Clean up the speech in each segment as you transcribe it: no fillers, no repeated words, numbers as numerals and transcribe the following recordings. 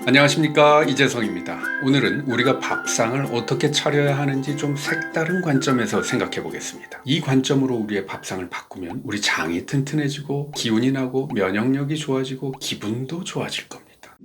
안녕하십니까, 이재성입니다. 오늘은 우리가 밥상을 어떻게 차려야 하는지 좀 색다른 관점에서 생각해 보겠습니다. 이 관점으로 우리의 밥상을 바꾸면 우리 장이 튼튼해지고 기운이 나고 면역력이 좋아지고 기분도 좋아질 겁니다.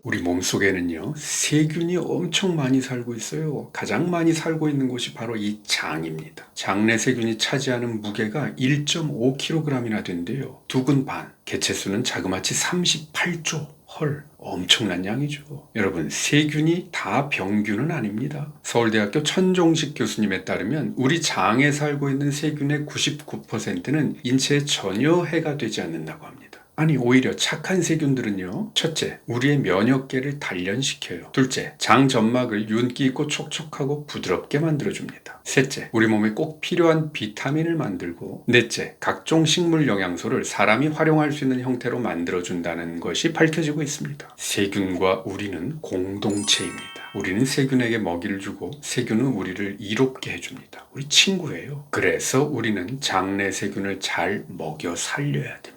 우리 몸속에는요, 세균이 엄청 많이 살고 있어요. 가장 많이 살고 있는 곳이 바로 이 장입니다. 장내 세균이 차지하는 무게가 1.5kg이나 된대요. 두근 반, 개체수는 자그마치 38조. 헐, 엄청난 양이죠. 여러분, 세균이 다 병균은 아닙니다. 서울대학교 천종식 교수님에 따르면 우리 장에 살고 있는 세균의 99%는 인체에 전혀 해가 되지 않는다고 합니다. 아니, 오히려 착한 세균들은요, 첫째, 우리의 면역계를 단련시켜요. 둘째, 장 점막을 윤기 있고 촉촉하고 부드럽게 만들어줍니다. 셋째, 우리 몸에 꼭 필요한 비타민을 만들고, 넷째, 각종 식물 영양소를 사람이 활용할 수 있는 형태로 만들어준다는 것이 밝혀지고 있습니다. 세균과 우리는 공동체입니다. 우리는 세균에게 먹이를 주고 세균은 우리를 이롭게 해줍니다. 우리 친구예요. 그래서 우리는 장내 세균을 잘 먹여 살려야 됩니다.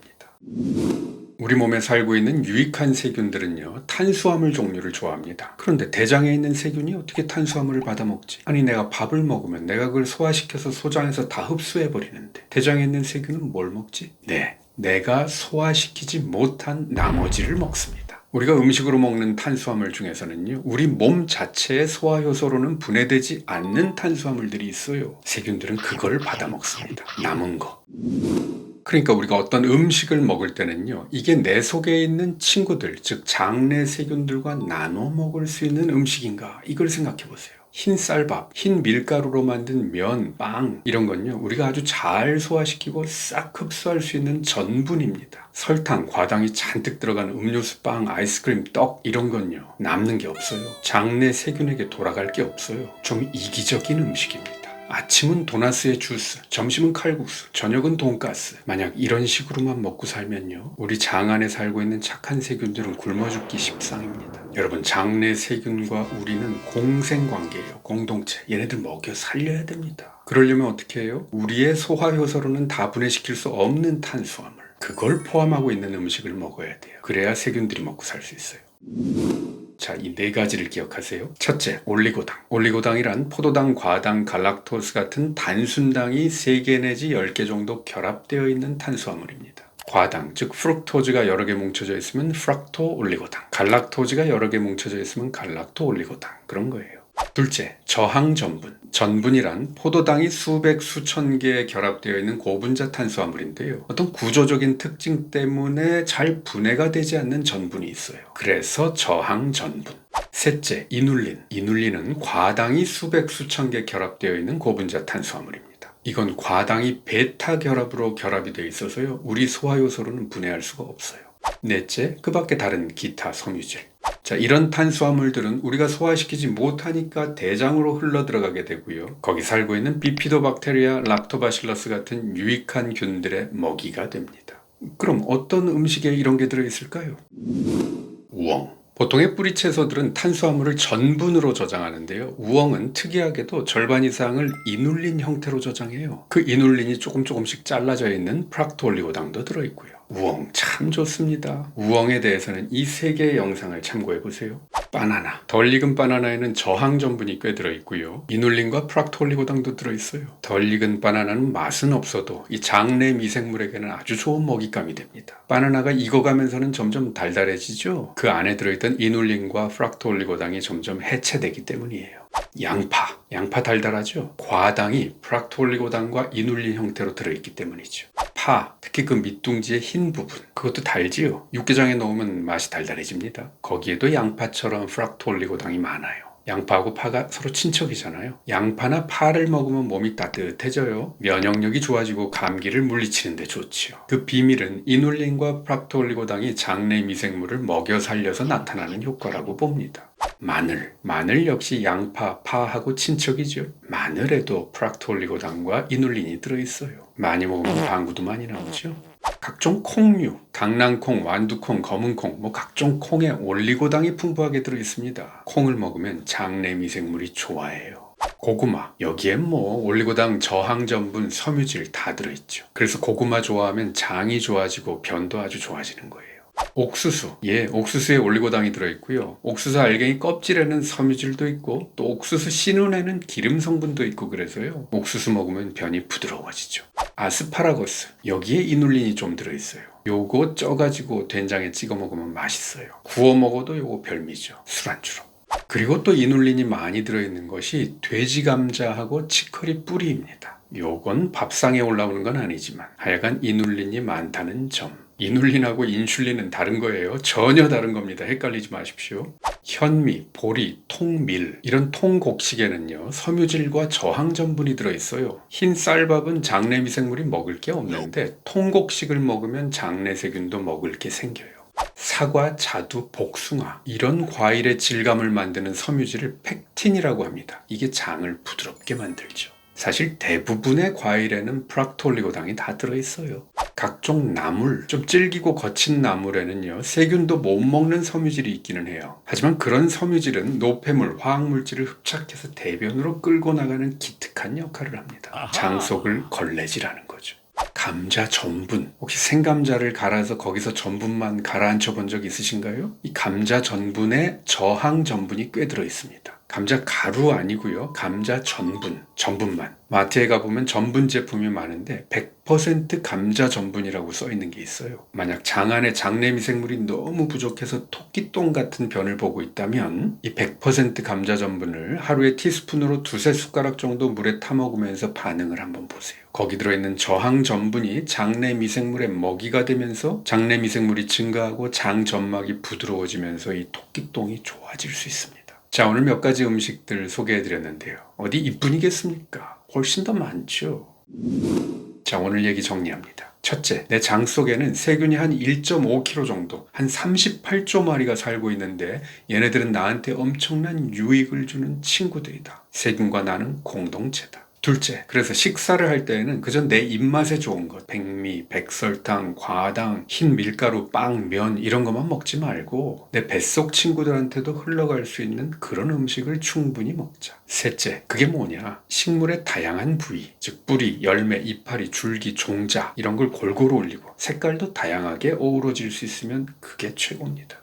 우리 몸에 살고 있는 유익한 세균들은요, 탄수화물 종류를 좋아합니다. 그런데 대장에 있는 세균이 어떻게 탄수화물을 받아 먹지? 아니, 내가 밥을 먹으면 내가 그걸 소화시켜서 소장에서 다 흡수해 버리는데 대장에 있는 세균은 뭘 먹지? 네, 내가 소화시키지 못한 나머지를 먹습니다. 우리가 음식으로 먹는 탄수화물 중에서는요, 우리 몸 자체의 소화효소로는 분해되지 않는 탄수화물들이 있어요. 세균들은 그걸 받아 먹습니다. 남은 거. 그러니까 우리가 어떤 음식을 먹을 때는요, 이게 내 속에 있는 친구들, 즉 장내 세균들과 나눠 먹을 수 있는 음식인가, 이걸 생각해 보세요. 흰 쌀밥, 흰 밀가루로 만든 면, 빵, 이런 건요, 우리가 아주 잘 소화시키고 싹 흡수할 수 있는 전분입니다. 설탕, 과당이 잔뜩 들어간 음료수, 빵, 아이스크림, 떡, 이런 건요, 남는 게 없어요. 장내 세균에게 돌아갈 게 없어요. 좀 이기적인 음식입니다. 아침은 도나스에 주스, 점심은 칼국수, 저녁은 돈가스. 만약 이런 식으로만 먹고 살면요, 우리 장 안에 살고 있는 착한 세균들은 굶어 죽기 십상입니다. 여러분, 장내 세균과 우리는 공생관계예요. 공동체. 얘네들 먹여 살려야 됩니다. 그러려면 어떻게 해요? 우리의 소화효소로는 다 분해시킬 수 없는 탄수화물, 그걸 포함하고 있는 음식을 먹어야 돼요. 그래야 세균들이 먹고 살 수 있어요. 자, 이 네 가지를 기억하세요. 첫째, 올리고당. 올리고당이란 포도당, 과당, 갈락토스 같은 단순당이 3개 내지 10개 정도 결합되어 있는 탄수화물입니다. 과당, 즉 프룩토즈가 여러 개 뭉쳐져 있으면 프락토 올리고당, 갈락토즈가 여러 개 뭉쳐져 있으면 갈락토 올리고당, 그런 거예요. 둘째, 저항 전분. 전분이란 포도당이 수백, 수천 개 결합되어 있는 고분자 탄수화물인데요. 어떤 구조적인 특징 때문에 잘 분해가 되지 않는 전분이 있어요. 그래서 저항 전분. 셋째, 이눌린. 이눌린은 과당이 수백, 수천 개 결합되어 있는 고분자 탄수화물입니다. 이건 과당이 베타 결합으로 결합이 되어 있어서요, 우리 소화효소로는 분해할 수가 없어요. 넷째, 그 밖에 다른 기타 섬유질. 자, 이런 탄수화물들은 우리가 소화시키지 못하니까 대장으로 흘러 들어가게 되고요, 거기 살고 있는 비피도박테리아, 락토바실러스 같은 유익한 균들의 먹이가 됩니다. 그럼 어떤 음식에 이런 게 들어있을까요? 우엉. 보통의 뿌리 채소들은 탄수화물을 전분으로 저장하는데요, 우엉은 특이하게도 절반 이상을 이눌린 형태로 저장해요. 그 이눌린이 조금씩 잘라져 있는 프락토올리고당도 들어있고요. 우엉 참 좋습니다. 우엉에 대해서는 이 3개의 영상을 참고해보세요. 바나나. 덜 익은 바나나에는 저항 전분이 꽤 들어있고요, 이눌린과 프락토올리고당도 들어있어요. 덜 익은 바나나는 맛은 없어도 이 장내 미생물에게는 아주 좋은 먹잇감이 됩니다. 바나나가 익어가면서는 점점 달달해지죠. 그 안에 들어있던 이눌린과 프락토올리고당이 점점 해체되기 때문이에요. 양파 달달하죠? 과당이 프락토올리고당과 이눌린 형태로 들어있기 때문이죠. 파, 특히 그 밑둥지의 흰 부분, 그것도 달지요. 육개장에 넣으면 맛이 달달해집니다. 거기에도 양파처럼 프락토올리고당이 많아요. 양파하고 파가 서로 친척이잖아요. 양파나 파를 먹으면 몸이 따뜻해져요. 면역력이 좋아지고 감기를 물리치는 데 좋지요. 그 비밀은 이눌린과 프락토올리고당이 장내 미생물을 먹여 살려서 나타나는 효과라고 봅니다. 마늘 역시 양파, 파하고 친척이죠. 마늘에도 프락토올리고당과 이눌린이 들어있어요. 많이 먹으면 방구도 많이 나오죠. 각종 콩류, 강낭콩, 완두콩, 검은콩, 각종 콩에 올리고당이 풍부하게 들어있습니다. 콩을 먹으면 장내 미생물이 좋아해요. 고구마, 여기엔 올리고당, 저항 전분, 섬유질 다 들어있죠. 그래서 고구마 좋아하면 장이 좋아지고 변도 아주 좋아지는 거예요. 옥수수. 옥수수에 올리고당이 들어있고요. 옥수수 알갱이 껍질에는 섬유질도 있고 또 옥수수 씨눈에는 기름 성분도 있고 그래서요. 옥수수 먹으면 변이 부드러워지죠. 아스파라거스. 여기에 이눌린이 좀 들어있어요. 요거 쪄가지고 된장에 찍어 먹으면 맛있어요. 구워 먹어도 요거 별미죠. 술안주로. 그리고 또 이눌린이 많이 들어있는 것이 돼지 감자하고 치커리 뿌리입니다. 요건 밥상에 올라오는 건 아니지만 하여간 이눌린이 많다는 점. 이눌린하고 인슐린은 다른 거예요. 전혀 다른 겁니다. 헷갈리지 마십시오. 현미, 보리, 통밀 이런 통곡식에는요 섬유질과 저항 전분이 들어있어요. 흰 쌀밥은 장내 미생물이 먹을 게 없는데 통곡식을 먹으면 장내 세균도 먹을 게 생겨요. 사과, 자두, 복숭아 이런 과일의 질감을 만드는 섬유질을 펙틴이라고 합니다. 이게 장을 부드럽게 만들죠. 사실 대부분의 과일에는 프락톨리고당이 다 들어있어요. 각종 나물, 좀 질기고 거친 나물에는요 세균도 못 먹는 섬유질이 있기는 해요. 하지만 그런 섬유질은 노폐물, 화학물질을 흡착해서 대변으로 끌고 나가는 기특한 역할을 합니다. 장 속을 걸레질하는 거죠. 감자 전분. 혹시 생감자를 갈아서 거기서 전분만 가라앉혀 본 적 있으신가요? 이 감자 전분에 저항 전분이 꽤 들어 있습니다. 감자 가루 아니고요. 감자 전분만. 마트에 가보면 전분 제품이 많은데 100% 감자 전분이라고 써 있는 게 있어요. 만약 장 안에 장내 미생물이 너무 부족해서 토끼똥 같은 변을 보고 있다면 이 100% 감자 전분을 하루에 티스푼으로 2-3숟가락 정도 물에 타 먹으면서 반응을 한번 보세요. 거기 들어있는 저항 전분이 장내 미생물의 먹이가 되면서 장내 미생물이 증가하고 장 점막이 부드러워지면서 이 토끼똥이 좋아질 수 있습니다. 자, 오늘 몇 가지 음식들 소개해드렸는데요. 어디 이뿐이겠습니까? 훨씬 더 많죠. 자, 오늘 얘기 정리합니다. 첫째, 내 장 속에는 세균이 한 1.5kg 정도, 한 38조 마리가 살고 있는데 얘네들은 나한테 엄청난 유익을 주는 친구들이다. 세균과 나는 공동체다. 둘째, 그래서 식사를 할 때에는 그저 내 입맛에 좋은 것, 백미, 백설탕, 과당, 흰 밀가루, 빵, 면 이런 것만 먹지 말고 내 뱃속 친구들한테도 흘러갈 수 있는 그런 음식을 충분히 먹자. 셋째, 그게 뭐냐? 식물의 다양한 부위, 즉 뿌리, 열매, 이파리, 줄기, 종자 이런 걸 골고루 올리고 색깔도 다양하게 어우러질 수 있으면 그게 최고입니다.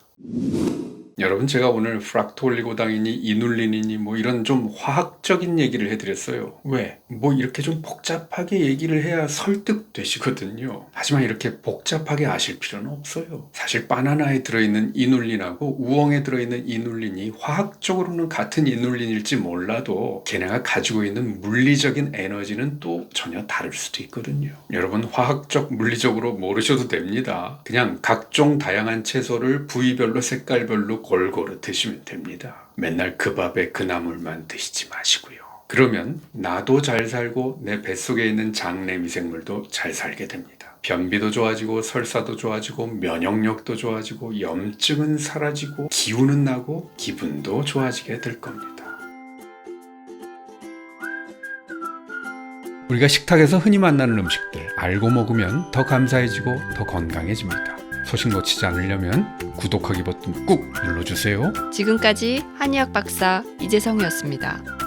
여러분, 제가 오늘 프락톨리고당이니 이눌린이니 뭐 이런 좀 화학적인 얘기를 해드렸어요. 왜? 뭐 이렇게 좀 복잡하게 얘기를 해야 설득되시거든요. 하지만 이렇게 복잡하게 아실 필요는 없어요. 사실 바나나에 들어있는 이눌린하고 우엉에 들어있는 이눌린이 화학적으로는 같은 이눌린일지 몰라도 걔네가 가지고 있는 물리적인 에너지는 또 전혀 다를 수도 있거든요. 여러분, 화학적, 물리적으로 모르셔도 됩니다. 그냥 각종 다양한 채소를 부위별로 색깔별로 골고루 드시면 됩니다. 맨날 그 밥에 그 나물만 드시지 마시고요. 그러면 나도 잘 살고 내 뱃속에 있는 장내 미생물도 잘 살게 됩니다. 변비도 좋아지고 설사도 좋아지고 면역력도 좋아지고 염증은 사라지고 기운은 나고 기분도 좋아지게 될 겁니다. 우리가 식탁에서 흔히 만나는 음식들 알고 먹으면 더 감사해지고 더 건강해집니다. 소식 놓치지 않으려면 구독하기 버튼 꾹 눌러주세요. 지금까지 한의학 박사 이재성이었습니다.